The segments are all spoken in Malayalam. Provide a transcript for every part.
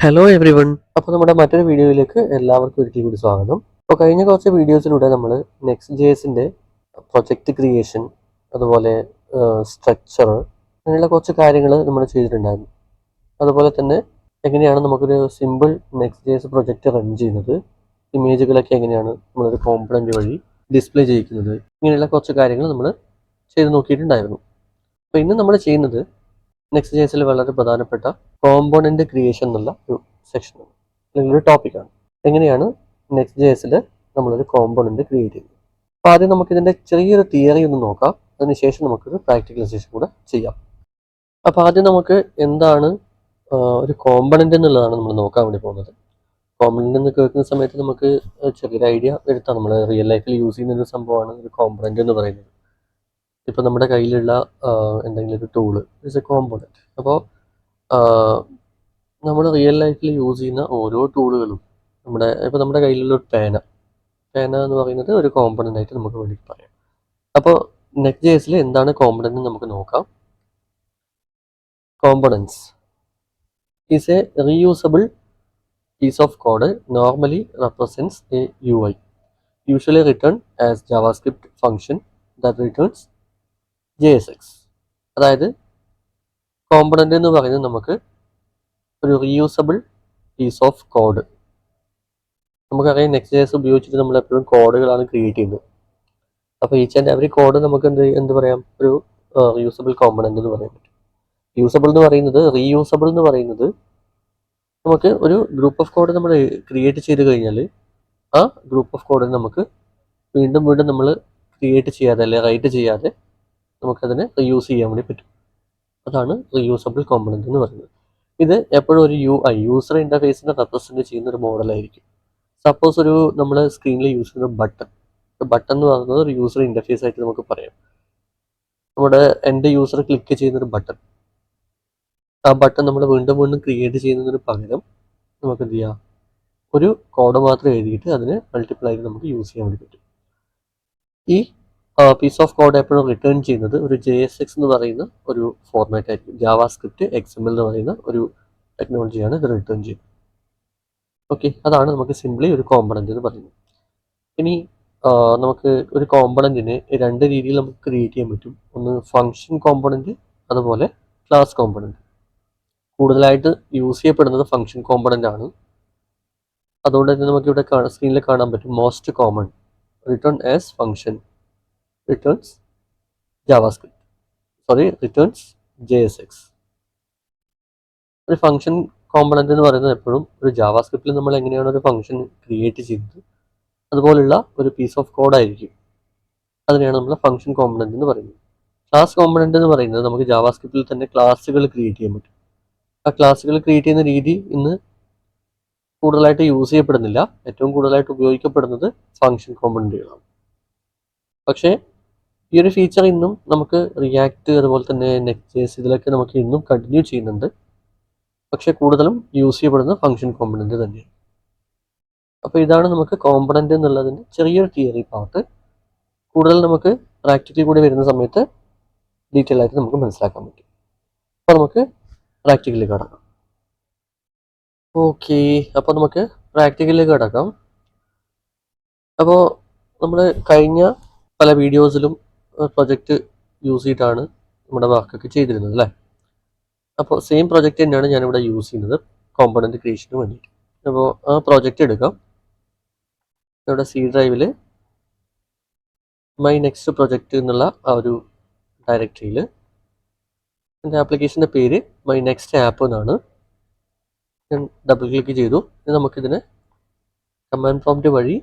Hello every one. അപ്പോൾ നമ്മുടെ മറ്റൊരു വീഡിയോയിലേക്ക് എല്ലാവർക്കും ഒരിക്കൽ കൂടി സ്വാഗതം. അപ്പോൾ കഴിഞ്ഞ കുറച്ച് വീഡിയോസിലൂടെ നമ്മൾ നെക്സ്റ്റ് ജെഎസിൻ്റെ പ്രൊജക്റ്റ് ക്രിയേഷൻ, അതുപോലെ സ്ട്രക്ചർ, അങ്ങനെയുള്ള കുറച്ച് കാര്യങ്ങൾ നമ്മൾ ചെയ്തിട്ടുണ്ടായിരുന്നു. അതുപോലെ തന്നെ എങ്ങനെയാണ് നമുക്കൊരു simple next JS project run ചെയ്യുന്നത്, ഇമേജുകളൊക്കെ എങ്ങനെയാണ് നമ്മളൊരു കോമ്പണൻറ്റ് വഴി ഡിസ്പ്ലേ ചെയ്യിക്കുന്നത്, ഇങ്ങനെയുള്ള കുറച്ച് കാര്യങ്ങൾ നമ്മൾ ചെയ്ത് നോക്കിയിട്ടുണ്ടായിരുന്നു. അപ്പോൾ ഇന്ന് നമ്മൾ ചെയ്യുന്നത് നെക്സ്റ്റ് ജെഎസിൽ വളരെ പ്രധാനപ്പെട്ട കോമ്പോണന്റ് ക്രിയേഷൻ എന്നുള്ള ഒരു സെക്ഷനാണ്, അല്ലെങ്കിൽ ഒരു ടോപ്പിക്കാണ്. എങ്ങനെയാണ് നെക്സ്റ്റ് ജെഎസിൽ നമ്മളൊരു കോമ്പോണന്റ് ക്രിയേറ്റ് ചെയ്യുന്നത്. അപ്പോൾ ആദ്യം നമുക്കിതിൻ്റെ ചെറിയൊരു തിയറി ഒന്ന് നോക്കാം, അതിനുശേഷം നമുക്കൊരു പ്രാക്ടിക്കലൈസേഷൻ കൂടെ ചെയ്യാം. അപ്പോൾ ആദ്യം നമുക്ക് എന്താണ് ഒരു കോമ്പോണന്റ് എന്നുള്ളതാണ് നമ്മൾ നോക്കാൻ വേണ്ടി പോകുന്നത്. കോമ്പോണന്റ് എന്ന് കേൾക്കുന്ന സമയത്ത് നമുക്ക് ചെറിയൊരു ഐഡിയ വരുത്താം. നമ്മൾ റിയൽ ലൈഫിൽ യൂസ് ചെയ്യുന്ന ഒരു സംഭവമാണ് ഒരു കോമ്പോണന്റ് എന്ന് പറയുന്നത്. ഇപ്പോൾ നമ്മുടെ കയ്യിലുള്ള എന്തെങ്കിലും ഒരു ടൂള് ഇസ് എ കോമ്പോണന്റ്. അപ്പോൾ നമ്മൾ റിയൽ ലൈഫിൽ യൂസ് ചെയ്യുന്ന ഓരോ ടൂളുകളും ഇപ്പോൾ നമ്മുടെ കയ്യിലുള്ള ഒരു പേന എന്ന് പറയുന്നത് ഒരു കോമ്പോണൻ്റ് ആയിട്ട് നമുക്ക് വേണ്ടി പറയാം. അപ്പോൾ നെക്സ്റ്റ് ജെഎസിൽ എന്താണ് കോമ്പോണൻ്റ് എന്ന് നമുക്ക് നോക്കാം. Components is A reusable piece of code normally represents a UI, usually written as JavaScript function that returns JSX. അതായത് കോമ്പോണൻ്റ് എന്ന് പറയുന്നത് നമുക്ക് ഒരു റീയൂസബിൾ പീസ് ഓഫ് കോഡ്. നമുക്കറിയാം നെക്സ്റ്റ് ജെഎസ് ഉപയോഗിച്ചിട്ട് നമ്മൾ എപ്പോഴും കോഡുകളാണ് ക്രിയേറ്റ് ചെയ്യുന്നത്. അപ്പോൾ ഈച്ച് ആൻഡ് എവറി കോഡ് നമുക്ക് എന്ത് പറയാം, ഒരു റീയൂസബിൾ കോമ്പോണൻ്റ് എന്ന് പറയാൻ പറ്റും. റീയൂസബിൾ എന്ന് പറയുന്നത് നമുക്ക് ഒരു ഗ്രൂപ്പ് ഓഫ് കോഡ് നമ്മൾ ക്രിയേറ്റ് ചെയ്ത് കഴിഞ്ഞാൽ ആ ഗ്രൂപ്പ് ഓഫ് കോഡിന് നമുക്ക് വീണ്ടും നമ്മൾ ക്രിയേറ്റ് ചെയ്യാതെ അല്ലെങ്കിൽ റൈറ്റ് ചെയ്യാതെ നമുക്കതിനെ റീയൂസ് ചെയ്യാൻ വേണ്ടി പറ്റും. അതാണ് റീയൂസബിൾ കോമ്പോണൻ്റ് എന്ന് പറയുന്നത്. ഇത് എപ്പോഴും ഒരു യൂസർ ഇൻ്റർഫേസിനെ റെപ്രസെൻറ്റ് ചെയ്യുന്ന ഒരു മോഡലായിരിക്കും. സപ്പോസ് നമ്മൾ സ്ക്രീനിൽ യൂസ് ചെയ്യുന്ന ബട്ടൺ എന്ന് പറയുന്നത് ഒരു യൂസർ ഇൻ്റർഫേസ് ആയിട്ട് നമുക്ക് പറയാം. നമ്മുടെ എൻ്റെ യൂസർ ക്ലിക്ക് ചെയ്യുന്നൊരു ബട്ടൺ, ആ ബട്ടൺ നമ്മൾ വീണ്ടും ക്രിയേറ്റ് ചെയ്യുന്നതിന് പകരം നമുക്ക് എന്ത് ചെയ്യാം, ഒരു കോഡ് മാത്രം എഴുതിയിട്ട് അതിന് മൾട്ടിപ്പിൾ ആയിട്ട് നമുക്ക് യൂസ് ചെയ്യാൻ വേണ്ടി പറ്റും. ഈ പീസ് ഓഫ് കോഡ് എപ്പോഴും റിട്ടേൺ ചെയ്യുന്നത് ഒരു JSX എന്ന് പറയുന്ന ഒരു ഫോർമാറ്റ് ആയിരിക്കും. ജാവാസ്ക്രിപ്റ്റ് XML എന്ന് പറയുന്ന ഒരു ടെക്നോളജിയാണ് ഇത് റിട്ടേൺ ചെയ്യുന്നത്. ഓക്കെ, അതാണ് നമുക്ക് സിംപ്ലി ഒരു കോമ്പണൻ്റ് എന്ന് പറയുന്നത്. ഇനി നമുക്ക് ഒരു കോമ്പണൻറ്റിനെ രണ്ട് രീതിയിൽ നമുക്ക് ക്രിയേറ്റ് ചെയ്യാൻ പറ്റും. ഒന്ന് ഫങ്ഷൻ കോമ്പണൻറ്റ്, അതുപോലെ ക്ലാസ് കോമ്പണൻറ്റ്. കൂടുതലായിട്ട് യൂസ് ചെയ്യപ്പെടുന്നത് ഫങ്ഷൻ കോമ്പണൻ്റ് ആണ്. അതുകൊണ്ട് തന്നെ നമുക്കിവിടെ സ്ക്രീനിൽ കാണാൻ പറ്റും most common written as function returns returns JSX. ഒരു ഫങ്ഷൻ കോമ്പണൻ്റ് എന്ന് പറയുന്നത് എപ്പോഴും ഒരു ജാവാസ്ക്രിപ്റ്റിൽ നമ്മൾ എങ്ങനെയാണ് ഒരു ഫങ്ഷൻ ക്രിയേറ്റ് ചെയ്യുന്നത് അതുപോലുള്ള ഒരു പീസ് ഓഫ് കോഡ് ആയിരിക്കും. അതിനെയാണ് നമ്മൾ ഫങ്ഷൻ കോമ്പണൻ്റ് എന്ന് പറയുന്നത്. ക്ലാസ് കോമ്പണൻ്റ് എന്ന് പറയുന്നത് നമുക്ക് ജാവാസ്ക്രിപ്റ്റിൽ തന്നെ ക്ലാസ്സുകൾ ക്രിയേറ്റ് ചെയ്യാൻ പറ്റും. ആ ക്ലാസ്സുകൾ ക്രിയേറ്റ് ചെയ്യുന്ന രീതി ഇന്ന് കൂടുതലായിട്ട് യൂസ് ചെയ്യപ്പെടുന്നില്ല. ഏറ്റവും കൂടുതലായിട്ട് ഉപയോഗിക്കപ്പെടുന്നത് ഫങ്ഷൻ കോമ്പണൻ്റുകളാണ്. പക്ഷേ ഈ ഒരു ഫീച്ചർ ഇന്നും നമുക്ക് റിയാക്ട്, അതുപോലെ തന്നെ നെക്സ്റ്റ് ജെഎസ്, ഇതിലൊക്കെ നമുക്ക് ഇന്നും കണ്ടിന്യൂ ചെയ്യുന്നുണ്ട്. പക്ഷേ കൂടുതലും യൂസ് ചെയ്യപ്പെടുന്ന ഫങ്ഷൻ കോമ്പണൻ്റ് തന്നെയാണ്. അപ്പോൾ ഇതാണ് നമുക്ക് കോമ്പണൻ്റ് എന്നുള്ളതിൻ്റെ ചെറിയൊരു തിയറി പാർട്ട്. കൂടുതൽ നമുക്ക് പ്രാക്ടിക്കലി കൂടി വരുന്ന സമയത്ത് ഡീറ്റെയിൽ ആയിട്ട് നമുക്ക് മനസ്സിലാക്കാൻ പറ്റും. അപ്പോൾ നമുക്ക് പ്രാക്ടിക്കലി കടക്കാം. ഓക്കെ, അപ്പോൾ നമുക്ക് പ്രാക്ടിക്കലിലേക്ക് കടക്കാം. അപ്പോൾ നമ്മൾ കഴിഞ്ഞ പല വീഡിയോസിലും പ്രൊജക്റ്റ് യൂസ് ചെയ്തിട്ടാണ് നമ്മുടെ വർക്കൊക്കെ ചെയ്തിരുന്നത് അല്ലേ. അപ്പോൾ സെയിം പ്രൊജക്റ്റ് തന്നെയാണ് ഞാനിവിടെ യൂസ് ചെയ്യുന്നത് കോമ്പണൻ്റ് ക്രിയേഷന് വേണ്ടിയിട്ട്. അപ്പോൾ ആ പ്രൊജക്റ്റ് എടുക്കാം. ഇവിടെ C ഡ്രൈവിൽ മൈ നെക്സ്റ്റ് പ്രൊജക്റ്റ് എന്നുള്ള ആ ഒരു ഡയറക്ടറിയിൽ എൻ്റെ ആപ്ലിക്കേഷൻ്റെ പേര് മൈ നെക്സ്റ്റ് ആപ്പ് എന്നാണ്. ഞാൻ ഡബിൾ ക്ലിക്ക് ചെയ്തു. നമുക്കിതിനെ കമാൻഡ് പ്രോംപ്റ്റ് വഴി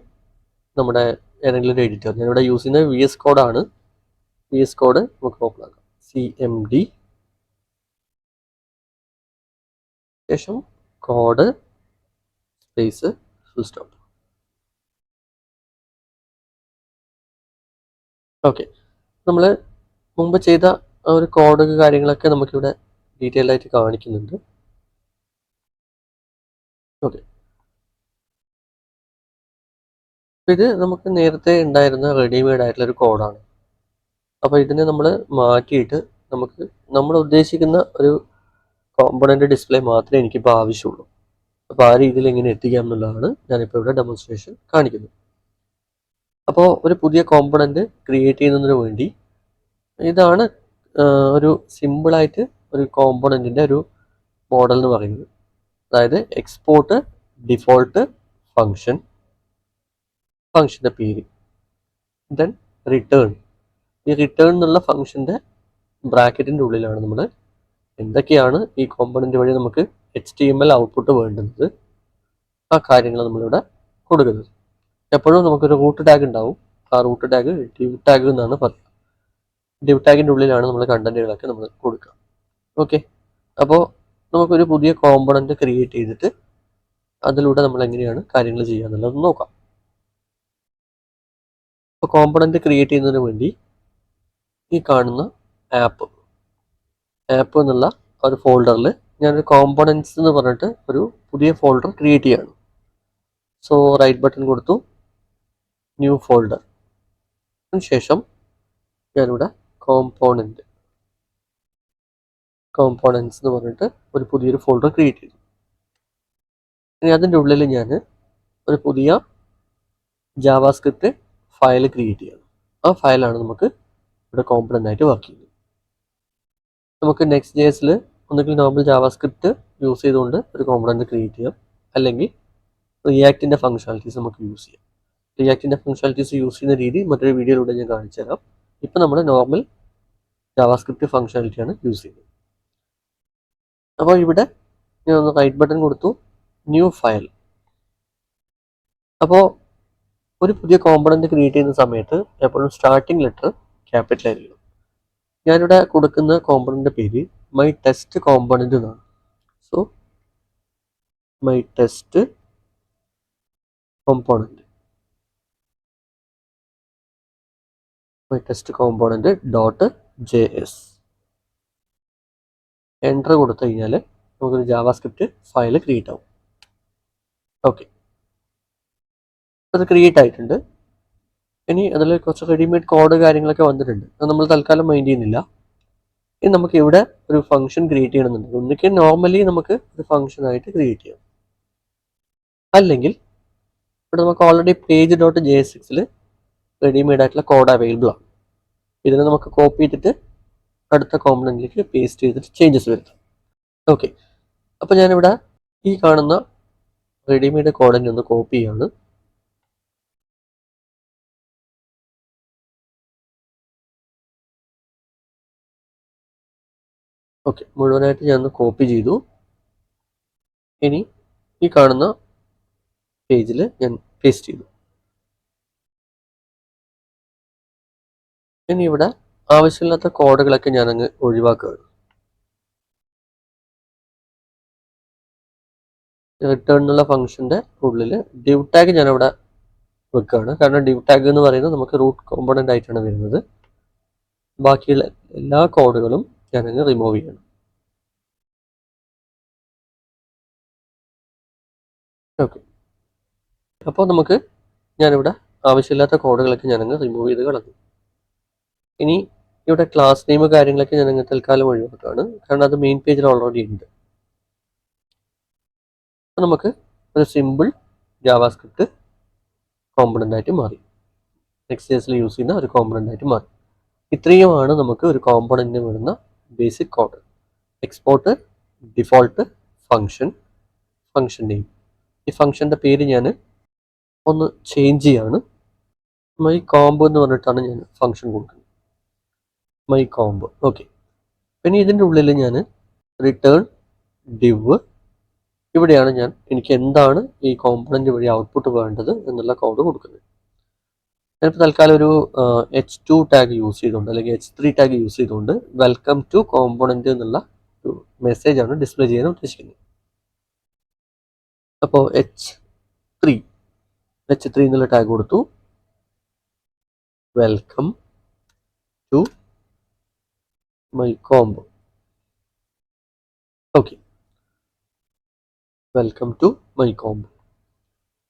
നമ്മുടെ ഏതെങ്കിലും ഒരു എഡിറ്റർ, ഞാനിവിടെ യൂസ് ചെയ്യുന്നത് VS കോഡാണ്. VS കോഡ് നമുക്ക് ഓപ്പൺ ആക്കാം. CMD ശേഷം code space full stop. Okay, നമ്മൾ മുമ്പ് ചെയ്ത ആ ഒരു കോഡ് കാര്യങ്ങളൊക്കെ നമുക്കിവിടെ ഡീറ്റെയിൽ ആയിട്ട് കാണിക്കുന്നുണ്ട്. ഓക്കെ, ഇത് നമുക്ക് നേരത്തെ ഉണ്ടായിരുന്ന റെഡിമെയ്ഡ് ആയിട്ടുള്ള ഒരു കോഡാണ്. അപ്പോൾ ഇതിനെ നമ്മൾ മാറ്റിയിട്ട് നമുക്ക് നമ്മൾ ഉദ്ദേശിക്കുന്ന ഒരു കോമ്പണൻ്റ് ഡിസ്പ്ലേ മാത്രമേ എനിക്കിപ്പോൾ ആവശ്യമുള്ളൂ. അപ്പോൾ ആ രീതിയിൽ എങ്ങനെ എത്തിക്കാം എന്നുള്ളതാണ് ഞാനിപ്പോൾ ഇവിടെ ഡെമോൺസ്ട്രേഷൻ കാണിക്കുന്നത്. അപ്പോൾ ഒരു പുതിയ കോമ്പണൻറ്റ് ക്രിയേറ്റ് ചെയ്യുന്നതിന് വേണ്ടി ഇതാണ് ഒരു സിമ്പിളായിട്ട് ഒരു കോമ്പണൻറ്റിൻ്റെ ഒരു മോഡൽ എന്ന് പറയുന്നത്. അതായത് എക്സ്പോർട്ട് ഡിഫോൾട്ട് ഫങ്ഷൻ, ഫങ്ഷൻ്റെ പേര്, ദെൻ റിട്ടേൺ. ഈ റിട്ടേൺ എന്നുള്ള ഫങ്ഷൻ്റെ ബ്രാക്കറ്റിൻ്റെ ഉള്ളിലാണ് നമ്മൾ എന്തൊക്കെയാണ് ഈ കോമ്പണൻറ്റ് വഴി നമുക്ക് HTML ഔട്ട്പുട്ട് വേണ്ടുന്നത്, ആ കാര്യങ്ങൾ നമ്മളിവിടെ കൊടുക്കുന്നത്. എപ്പോഴും നമുക്കൊരു റൂട്ട് ടാഗ് ഉണ്ടാവും. ആ റൂട്ട് ടാഗ് div ടാഗ് എന്നാണ് പറയുക. div ടാഗിൻ്റെ ഉള്ളിലാണ് നമ്മൾ കണ്ടന്റുകളൊക്കെ നമ്മൾ കൊടുക്കുക. ഓക്കെ, അപ്പോൾ നമുക്കൊരു പുതിയ കോമ്പണൻറ്റ് ക്രിയേറ്റ് ചെയ്തിട്ട് അതിലൂടെ നമ്മൾ എങ്ങനെയാണ് കാര്യങ്ങൾ ചെയ്യുക എന്നുള്ളത് നോക്കാം. അപ്പോൾ കോമ്പണൻറ്റ് ക്രിയേറ്റ് ചെയ്യുന്നതിന് വേണ്ടി ഈ കാണുന്ന ആപ്പ് എന്നുള്ള ഒരു ഫോൾഡറിൽ ഞാനൊരു കോമ്പണൻറ്റ്സ് എന്ന് പറഞ്ഞിട്ട് ഒരു പുതിയ ഫോൾഡർ ക്രിയേറ്റ് ചെയ്യണം. സോ റൈറ്റ് ബട്ടൺ കൊടുത്തു, ന്യൂ ഫോൾഡർ. അതിനുശേഷം ഞാനിവിടെ കോമ്പോണൻറ്റ്സ് എന്ന് പറഞ്ഞിട്ട് ഒരു പുതിയൊരു ഫോൾഡർ ക്രിയേറ്റ് ചെയ്തു. ഇനി അതിൻ്റെ ഉള്ളിൽ ഞാൻ ഒരു പുതിയ ജാവാസ്ക്രിപ്റ്റ് ഫയൽ ക്രിയേറ്റ് ചെയ്യണം. ആ ഫയലാണ് നമുക്ക് ഇവിടെ കോമ്പണൻ്റ് ആയിട്ട് വർക്ക് ചെയ്യുന്നത്. നമുക്ക് Next.js ഒന്നുകിൽ നോർമൽ ജാവാസ്ക്രിപ്റ്റ് യൂസ് ചെയ്തുകൊണ്ട് ഒരു കോമ്പണൻ്റ് ക്രിയേറ്റ് ചെയ്യാം, അല്ലെങ്കിൽ റിയാക്റ്റിൻ്റെ ഫങ്ഷനാലിറ്റീസ് നമുക്ക് യൂസ് ചെയ്യാം. റിയാക്റ്റിൻ്റെ ഫങ്ഷനാലിറ്റീസ് യൂസ് ചെയ്യുന്ന രീതി മറ്റൊരു വീഡിയോയിലൂടെ ഞാൻ കാണിച്ചു തരാം. ഇപ്പം നമ്മൾ നോർമൽ ജാവാസ്ക്രിപ്റ്റ് ഫങ്ഷനാലിറ്റിയാണ് യൂസ് ചെയ്യുന്നത്. അപ്പോൾ ഇവിടെ ഞാൻ ഒന്ന് റൈറ്റ് ബട്ടൺ കൊടുത്തു, ന്യൂ ഫയൽ. അപ്പോൾ ഒരു പുതിയ കോമ്പണൻറ്റ് ക്രിയേറ്റ് ചെയ്യുന്ന സമയത്ത് എപ്പോഴും സ്റ്റാർട്ടിംഗ് ലെറ്റർ ക്യാപിറ്റൽ ആയിരിക്കും. ഞാനിവിടെ കൊടുക്കുന്ന കോമ്പണൻറ്റിൻ്റെ പേര് മൈ ടെസ്റ്റ് കോമ്പണൻറ്റ് എന്നാണ്. So my test component .js. Enter കൊടുത്തു കഴിഞ്ഞാൽ നമുക്കൊരു ജാവാസ്ക്രിപ്റ്റ് ഫയൽ ക്രിയേറ്റ് ആവും. ഓക്കെ, അത് ക്രിയേറ്റ് ആയിട്ടുണ്ട്. ഇനി അതിൽ കുറച്ച് റെഡിമെയ്ഡ് കോഡ് കാര്യങ്ങളൊക്കെ വന്നിട്ടുണ്ട്, അത് നമ്മൾ തൽക്കാലം മൈൻഡ് ചെയ്യുന്നില്ല. ഇനി നമുക്ക് ഇവിടെ ഒരു ഫംഗ്ഷൻ ക്രിയേറ്റ് ചെയ്യണമെന്നുണ്ടെങ്കിൽ ഒന്നിക്കൽ നോർമലി നമുക്ക് ഒരു ഫംഗ്ഷനായിട്ട് ക്രിയേറ്റ് ചെയ്യാം, അല്ലെങ്കിൽ ഇവിടെ നമുക്ക് ഓൾറെഡി page.jsx റെഡിമെയ്ഡ് ആയിട്ടുള്ള കോഡ് അവൈലബിൾ ആണ്. ഇതിനെ നമുക്ക് കോപ്പി ചെയ്തിട്ട് അടുത്ത കോമ്പണൻറ്റിലേക്ക് പേസ്റ്റ് ചെയ്തിട്ട് ചേഞ്ചസ് വരുത്താം. ഓക്കെ, അപ്പോൾ ഞാനിവിടെ ഈ കാണുന്ന റെഡിമെയ്ഡ് കോഡിനെ ഒന്ന് കോപ്പി ചെയ്യാണ്. ഓക്കെ, മുഴുവനായിട്ട് ഞാനൊന്ന് കോപ്പി ചെയ്തു. ഇനി ഈ കാണുന്ന പേജിൽ ഞാൻ പേസ്റ്റ് ചെയ്തു. ഇനി ഇവിടെ ആവശ്യമില്ലാത്ത കോഡുകളൊക്കെ ഞാനങ്ങ് ഒഴിവാക്കുകയാണ്. റിട്ടേൺ എന്നുള്ള ഫംഗ്ഷൻ്റെ ഉള്ളിൽ div ടാഗ് ഞാനവിടെ വെക്കുകയാണ്. കാരണം div ടാഗ് എന്ന് പറയുന്നത് നമുക്ക് റൂട്ട് കോമ്പണൻ്റ് ആയിട്ടാണ് വരുന്നത്. ബാക്കിയുള്ള എല്ലാ കോഡുകളും ഞാനങ്ങ് റിമൂവ് ചെയ്യണം. ഓക്കെ, അപ്പോൾ നമുക്ക് ഞാനിവിടെ ആവശ്യമില്ലാത്ത കോഡുകളൊക്കെ ഞാനങ്ങ് റിമൂവ് ചെയ്ത് കളഞ്ഞു. ഇനി ഇവിടെ ക്ലാസ് നെയിം കാര്യങ്ങളൊക്കെ ഞാനങ്ങ് തൽക്കാലം ഒഴിവാക്കുകയാണ്, കാരണം അത് മെയിൻ പേജിൽ ഓൾറെഡി ഉണ്ട്. അപ്പോൾ നമുക്ക് ഒരു സിമ്പിൾ ജാവാസ്ക്രിപ്റ്റ് കോമ്പണൻ്റ് ആയിട്ട് മാറി, Next.js യൂസ് ചെയ്യുന്ന ഒരു കോമ്പണൻ്റ് ആയിട്ട് മാറി. ഇത്രയുമാണ് നമുക്ക് ഒരു കോമ്പണൻറ്റിന് വരുന്ന basic code. Export, default, function name. ഈ ഫംഗ്ഷൻ്റെ പേര് ഞാൻ ഒന്ന് ചേഞ്ച് ചെയ്യാണ്. മൈ കോംബ് എന്ന് പറഞ്ഞിട്ടാണ് ഞാൻ ഫംഗ്ഷൻ കൊടുക്കുന്നത്, മൈ കോംബ്. ഓക്കെ, പിന്നെ ഇതിൻ്റെ ഉള്ളിൽ ഞാൻ റിട്ടേൺ div, ഇവിടെയാണ് ഞാൻ എനിക്ക് എന്താണ് ഈ കോമ്പണൻറ്റ് വഴി ഔട്ട്പുട്ട് വേണ്ടത് എന്നുള്ള കോഡ് കൊടുക്കുന്നത്. ഞാനിപ്പോൾ തൽക്കാലം ഒരു h2 ടാഗ് യൂസ് ചെയ്തുകൊണ്ട് അല്ലെങ്കിൽ h3 ടാഗ് യൂസ് ചെയ്തുകൊണ്ട് വെൽക്കം ടു കോമ്പണൻറ്റ് എന്നുള്ള ഒരു മെസ്സേജാണ് ഡിസ്പ്ലേ ചെയ്യാൻ ഉദ്ദേശിക്കുന്നത്. അപ്പോൾ h3 എന്നുള്ള ടാഗ് കൊടുത്തു, welcome to my comb. Okay, welcome to my comb.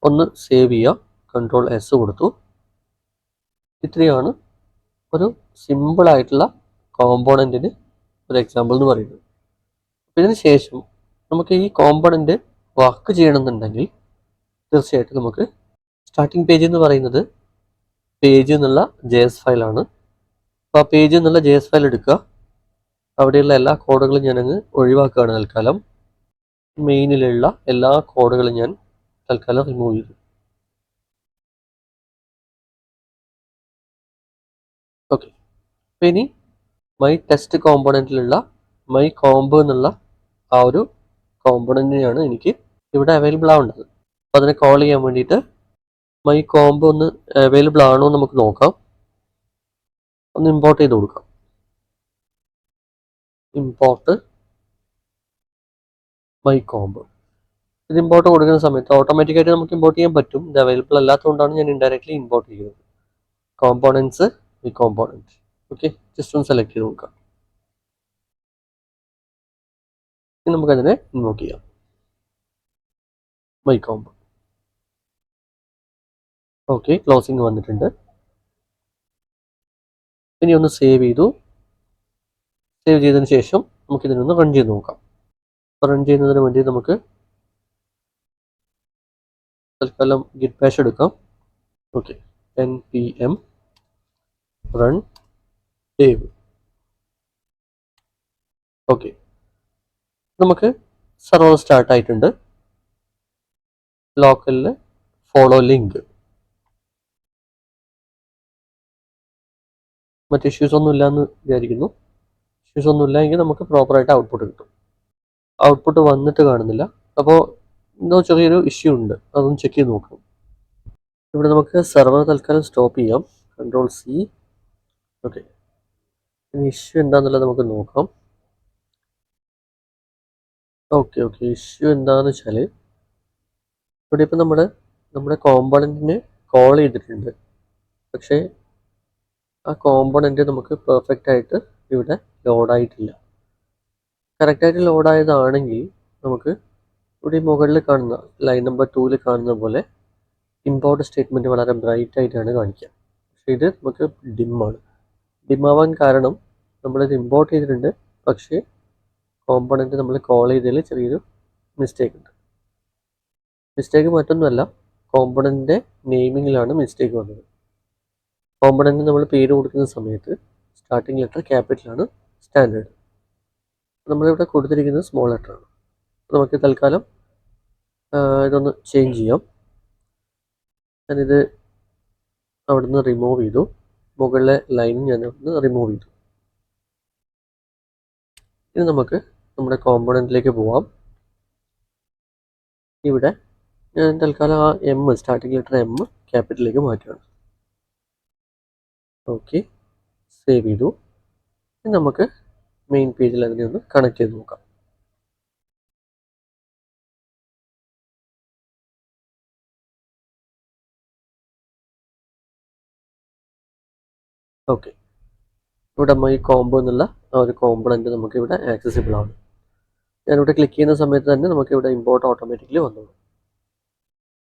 ഒന്ന് സേവ് ചെയ്യുക, Ctrl+S കൊടുത്തു. ഇത്രയാണ് ഒരു സിമ്പിളായിട്ടുള്ള കോമ്പോണൻറ്റിന് ഒരു എക്സാമ്പിൾ എന്ന് പറയുന്നത്. ഇതിന് ശേഷം നമുക്ക് ഈ കോമ്പോണൻറ്റ് വർക്ക് ചെയ്യണമെന്നുണ്ടെങ്കിൽ തീർച്ചയായിട്ടും നമുക്ക് സ്റ്റാർട്ടിംഗ് പേജ് എന്ന് പറയുന്നത് പേജ് എന്നുള്ള JS ഫയലാണ്. അപ്പോൾ ആ പേജ് എന്നുള്ള JS ഫയൽ എടുക്കുക. അവിടെയുള്ള എല്ലാ കോഡുകളും ഞാനങ്ങ് ഒഴിവാക്കുകയാണ് തൽക്കാലം. മെയിനിലുള്ള എല്ലാ കോഡുകളും ഞാൻ തൽക്കാലം റിമൂവ് ചെയ്തു. ഓക്കെ, അപ്പോൾ ഇനി മൈ ടെസ്റ്റ് കോമ്പോണൻറ്റിലുള്ള മൈ കോംബോ എന്നുള്ള ആ ഒരു കോമ്പോണൻറ്റിനെയാണ് എനിക്ക് ഇവിടെ അവൈലബിൾ ആവേണ്ടത്. അപ്പോൾ അതിനെ കോൾ ചെയ്യാൻ വേണ്ടിയിട്ട് മൈ കോംബോ ഒന്ന് അവൈലബിൾ ആണോ എന്ന് നമുക്ക് നോക്കാം. ഒന്ന് ഇമ്പോർട്ട് ചെയ്ത് കൊടുക്കാം. Import my combo. ഇത് ഇമ്പോർട്ട് കൊടുക്കുന്ന സമയത്ത് ഓട്ടോമാറ്റിക്കായിട്ട് നമുക്ക് ഇമ്പോർട്ട് ചെയ്യാൻ പറ്റും. ഇത് അവൈലബിൾ അല്ലാത്തതുകൊണ്ടാണ് ഞാൻ ഇൻഡയറക്ട്ലി ഇമ്പോർട്ട് ചെയ്യുന്നത്. Components my component. Okay, just ഒന്ന് സെലക്ട് ചെയ്ത് നോക്കാം. ഇനി നമുക്കതിനെ ഇൻവോക്ക് ചെയ്യാം. My combo. ഓക്കെ, ക്ലോസിങ് വന്നിട്ടുണ്ട്. ഇനി ഒന്ന് സേവ് ചെയ്തു. സേവ് ചെയ്തതിന് ശേഷം നമുക്കിതിനൊന്ന് റൺ ചെയ്ത് നോക്കാം. റൺ ചെയ്യുന്നതിന് വേണ്ടി നമുക്ക് തൽക്കാലം ഗിറ്റ് ബാഷ് എടുക്കാം. Okay, npm run dev. Okay, നമുക്ക് സെർവർ സ്റ്റാർട്ട് ആയിട്ടുണ്ട്. ലോക്കലിൽ ഫോളോ ലിങ്ക്. മറ്റ് ഇഷ്യൂസ് ഒന്നും ഇല്ലയെന്ന് വിചാരിക്കുന്നു. ഇഷ്യൂസ് ഒന്നും ഇല്ലെങ്കിൽ നമുക്ക് പ്രോപ്പറായിട്ട് ഔട്ട്പുട്ട് കിട്ടും. ഔട്ട്പുട്ട് വന്നിട്ട് കാണുന്നില്ല. അപ്പോൾ എന്തോ ചെറിയൊരു ഇഷ്യൂ ഉണ്ട്, അതൊന്ന് ചെക്ക് ചെയ്ത് നോക്കാം. ഇവിടെ നമുക്ക് സെർവർ തൽക്കാലം സ്റ്റോപ്പ് ചെയ്യാം. Ctrl+C. ഓക്കെ, ഇനി ഇഷ്യൂ എന്താണെന്നുള്ളത് നമുക്ക് നോക്കാം. ഓക്കെ, ഇഷ്യൂ എന്താണെന്ന് വെച്ചാൽ ഇവിടെ ഇപ്പം നമ്മുടെ കോമ്പോണൻറ്റിനെ കോൾ ചെയ്തിട്ടുണ്ട്. പക്ഷേ ആ കോമ്പോണൻറ്റ് നമുക്ക് പെർഫെക്റ്റ് ആയിട്ട് ഇവിടെ ലോഡായിട്ടില്ല. കറക്റ്റായിട്ട് ലോഡായതാണെങ്കിൽ നമുക്ക് ഇവിടെ മുകളിൽ കാണുന്ന ലൈൻ നമ്പർ 2 കാണുന്ന പോലെ ഇമ്പോർട്ട് സ്റ്റേറ്റ്മെൻറ്റ് വളരെ ബ്രൈറ്റ് ആയിട്ടാണ് കാണിക്കുക. പക്ഷേ ഇത് നമുക്ക് ഡിമ്മാണ്. ഡിമ്മാവാൻ കാരണം നമ്മളിത് ഇമ്പോർട്ട് ചെയ്തിട്ടുണ്ട്, പക്ഷേ കോമ്പോണൻറ്റ് നമ്മൾ കോൾ ചെയ്തതിൽ ചെറിയൊരു മിസ്റ്റേക്ക് ഉണ്ട്. മിസ്റ്റേക്ക് മറ്റൊന്നുമല്ല, കോമ്പോണൻറ്റിൻ്റെ നെയിമിങ്ങിലാണ് മിസ്റ്റേക്ക് വന്നത്. കോമ്പോണൻറ്റ് നമ്മൾ പേര് കൊടുക്കുന്ന സമയത്ത് സ്റ്റാർട്ടിംഗ് ലെറ്റർ ക്യാപിറ്റലാണ് സ്റ്റാൻഡേർഡ്. നമ്മളിവിടെ കൊടുത്തിരിക്കുന്നത് സ്മോൾ ലെറ്ററാണ്. നമുക്ക് തൽക്കാലം ഇതൊന്ന് ചേഞ്ച് ചെയ്യാം. ഞാനിത് അവിടുന്ന് റിമൂവ് ചെയ്തു. മുകളിലെ ലൈൻ ഞാൻ അവിടുന്ന് റിമൂവ് ചെയ്തു. ഇനി നമുക്ക് നമ്മുടെ കോമ്പോണൻറ്റിലേക്ക് പോവാം. ഇവിടെ ഞാൻ തൽക്കാലം ആ സ്റ്റാർട്ടിംഗ് ലെറ്റർ ക്യാപിറ്റലിലേക്ക് മാറ്റുകയാണ്. ഓക്കെ, സേവ് ചെയ്തു. ഇനി നമുക്ക് മെയിൻ പേജിൽ അതിനെ ഒന്ന് കണക്ട് ചെയ്ത് നോക്കാം. ഓക്കെ, ഇവിടെ മൈ കോംബോ എന്നുള്ള ആ ഒരു കോമ്പോണൻറ്റ് നമുക്ക് ഇവിടെ ആക്സസിബിൾ ആണ്. ഞാനിവിടെ ക്ലിക്ക് ചെയ്യുന്ന സമയത്ത് തന്നെ നമുക്ക് ഇവിടെ ഇമ്പോർട്ട് ഓട്ടോമാറ്റിക്കലി വന്നോളൂ.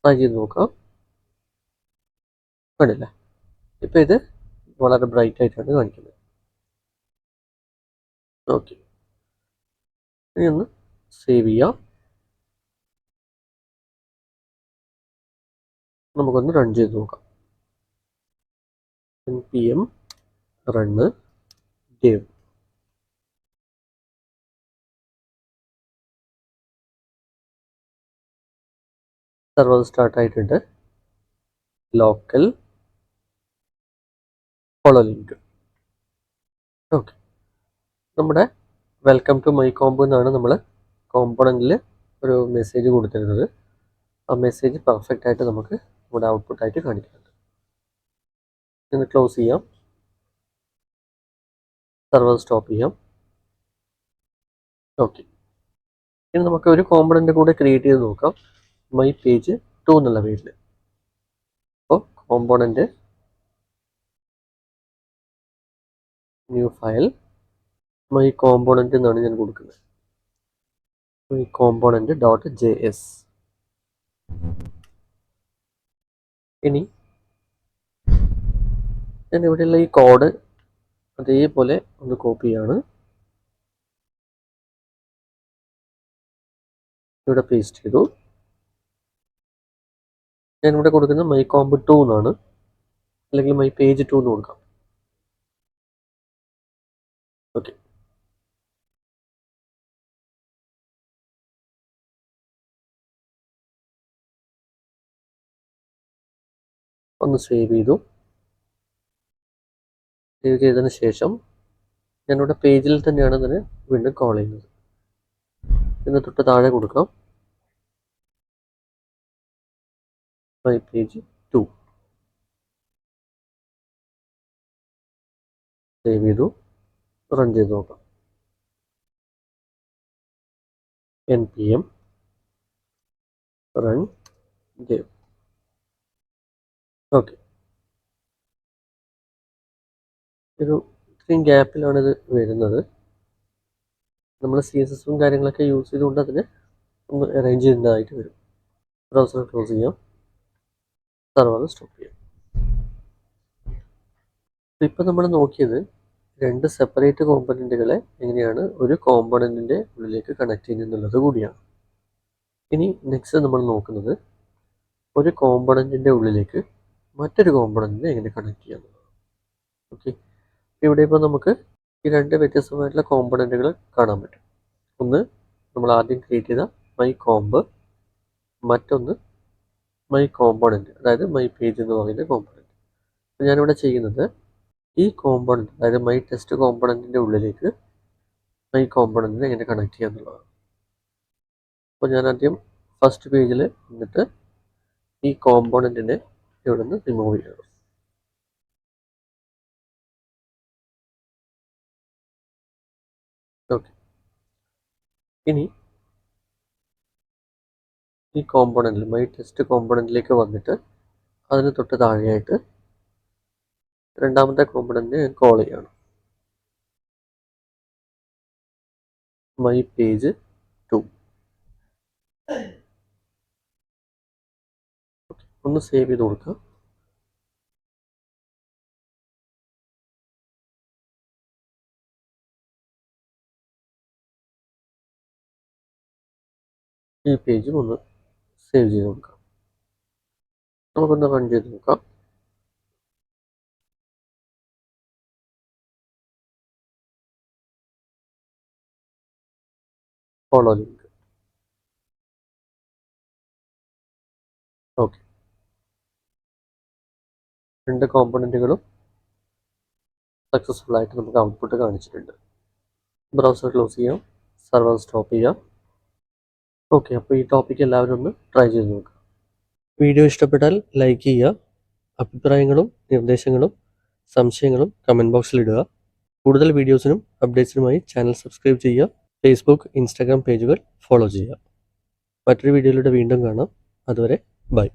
ട്രൈ ചെയ്ത് നോക്കാം. കണ്ടില്ല, ഇപ്പോൾ ഇത് വളരെ ബ്രൈറ്റ് ആയിട്ടാണ് കാണിക്കുന്നത്. ഓക്കെ, ഇനി ഒന്ന് സേവ് ചെയ്യാം. നമുക്കൊന്ന് റൺ ചെയ്ത് നോക്കാം. npm run dev. Server start ആയിട്ടുണ്ട്. Local follow link. ഓക്കെ, നമ്മുടെ വെൽക്കം ടു മൈ കോംബോ എന്നാണ് നമ്മൾ കോമ്പോണൻറ്റിൽ ഒരു മെസ്സേജ് കൊടുത്തിരുന്നത്. ആ മെസ്സേജ് പെർഫെക്റ്റ് ആയിട്ട് നമുക്ക് ഇവിടെ ഔട്ട്പുട്ടായിട്ട് കാണിക്കുന്നുണ്ട്. ഇന്ന് ക്ലോസ് ചെയ്യാം. സെർവർ സ്റ്റോപ്പ് ചെയ്യാം. ഓക്കെ, ഇനി നമുക്ക് ഒരു കോമ്പോണൻറ്റ് കൂടെ ക്രിയേറ്റ് ചെയ്ത് നോക്കാം. മൈ പേജ് 2 എന്നുള്ള പേജിൽ. അപ്പോൾ component new file my component എന്നാണ് ഞാൻ കൊടുക്കുന്നത്. My component .js. ഇനി ഞാൻ ഇവിടെയുള്ള ഈ കോഡ് അതേപോലെ ഒന്ന് കോപ്പി ചെയ്യാണ്. ഇവിടെ പേസ്റ്റ് ചെയ്തു. ഞാനിവിടെ കൊടുക്കുന്നത് മൈ കോംബ് 2 എന്നാണ്, അല്ലെങ്കിൽ മൈ പേജ് 2 എന്ന് കൊടുക്കാം. ഓക്കെ, ഒന്ന് സേവ് ചെയ്തു. സേവ് ചെയ്തതിന് ശേഷം ഞാനിവിടെ പേജിൽ തന്നെയാണ് ഇതിനെ വീണ്ടും കോൾ ചെയ്യുന്നത്. ഇതിന് തൊട്ട് താഴെ കൊടുക്കാം മൈ പേജ് 2. സേവ് ചെയ്തു, റൺ ചെയ്ത് നോക്കാം. npm run dev. ഓക്കെ, ഒരു ഇത്രയും ഗ്യാപ്പിലാണ് ഇത് വരുന്നത്. നമ്മൾ CSS കാര്യങ്ങളൊക്കെ യൂസ് ചെയ്തുകൊണ്ട് അതിനെ ഒന്ന് അറേഞ്ച് ചെയ്യുന്നതായിട്ട് വരും. ബ്രൗസർ ക്ലോസ് ചെയ്യാം, സർവർ സ്റ്റോപ്പ് ചെയ്യാം. ഇപ്പം നമ്മൾ നോക്കിയത് രണ്ട് സെപ്പറേറ്റ് കോമ്പണൻറ്റുകളെ എങ്ങനെയാണ് ഒരു കോമ്പണൻറ്റിൻ്റെ ഉള്ളിലേക്ക് കണക്ട് ചെയ്യുന്നത് കൂടിയാണ്. ഇനി നെക്സ്റ്റ് നമ്മൾ നോക്കുന്നത് ഒരു കോമ്പണൻറ്റിൻ്റെ ഉള്ളിലേക്ക് മറ്റൊരു കോമ്പണൻറ്റിനെ എങ്ങനെ കണക്ട് ചെയ്യാം. ഓക്കെ, ഇവിടെ ഇപ്പോൾ നമുക്ക് ഈ രണ്ട് വ്യത്യസ്തമായിട്ടുള്ള കോമ്പണൻറ്റുകൾ കാണാൻ പറ്റും. ഒന്ന് നമ്മൾ ആദ്യം ക്രിയേറ്റ് ചെയ്ത മൈ കോംബ്, മറ്റൊന്ന് മൈ കോമ്പണൻറ്റ്, അതായത് മൈ പേജ് എന്ന് പറയുന്ന കോമ്പണൻറ്റ്. അപ്പോൾ ഞാനിവിടെ ചെയ്യുന്നത് ഈ കോമ്പണൻറ്റ്, അതായത് മൈ ടെസ്റ്റ് കോമ്പണൻറ്റിൻ്റെ ഉള്ളിലേക്ക് മൈ കോമ്പണൻറ്റിനെ എങ്ങനെ കണക്ട് ചെയ്യുക എന്നുള്ളതാണ്. അപ്പോൾ ഞാൻ ആദ്യം ഫസ്റ്റ് പേജിൽ എന്നിട്ട് ഈ കോമ്പണൻറ്റിനെ ഇവിടെ നിന്ന് റിമൂവ് ചെയ്യണം. ഓക്കെ, ഇനി ഈ കോമ്പണൻറ്റിൽ മൈ ടെസ്റ്റ് കോമ്പണൻറ്റിലേക്ക് വന്നിട്ട് അതിന് തൊട്ട് താഴെയായിട്ട് രണ്ടാമത്തെ കോമ്പണൻറ്റിനെ ഞാൻ കോൾ ചെയ്യണം, മൈ പേജ് 2. ഒന്ന് സേവ് ചെയ്ത് കൊടുക്കുക. ഈ പേജും ഒന്ന് സേവ് ചെയ്ത് കൊടുക്കാം. നമുക്കൊന്ന് റൺ ചെയ്ത് നോക്കാം. Follow link. ഓക്കെ, രണ്ട് കോമ്പണൻറ്റുകളും സക്സസ്ഫുൾ ആയിട്ട് നമുക്ക് ഔട്ട്പുട്ട് കാണിച്ചിട്ടുണ്ട്. ബ്രൗസർ ക്ലോസ് ചെയ്യാം, സർവർ സ്റ്റോപ്പ് ചെയ്യാം. ഓക്കെ, അപ്പോൾ ഈ ടോപ്പിക് എല്ലാവരും ഒന്ന് ട്രൈ ചെയ്ത് നോക്കുക. വീഡിയോ ഇഷ്ടപ്പെട്ടാൽ ലൈക്ക് ചെയ്യുക. അഭിപ്രായങ്ങളും നിർദ്ദേശങ്ങളും സംശയങ്ങളും കമൻറ്റ് ബോക്സിൽ ഇടുക. കൂടുതൽ വീഡിയോസിനും അപ്ഡേറ്റ്സിനുമായി ചാനൽ സബ്സ്ക്രൈബ് ചെയ്യുക. ഫേസ്ബുക്ക്, ഇൻസ്റ്റാഗ്രാം പേജുകൾ ഫോളോ ചെയ്യുക. മറ്റൊരു വീഡിയോയിലൂടെ വീണ്ടും കാണാം. അതുവരെ ബൈ.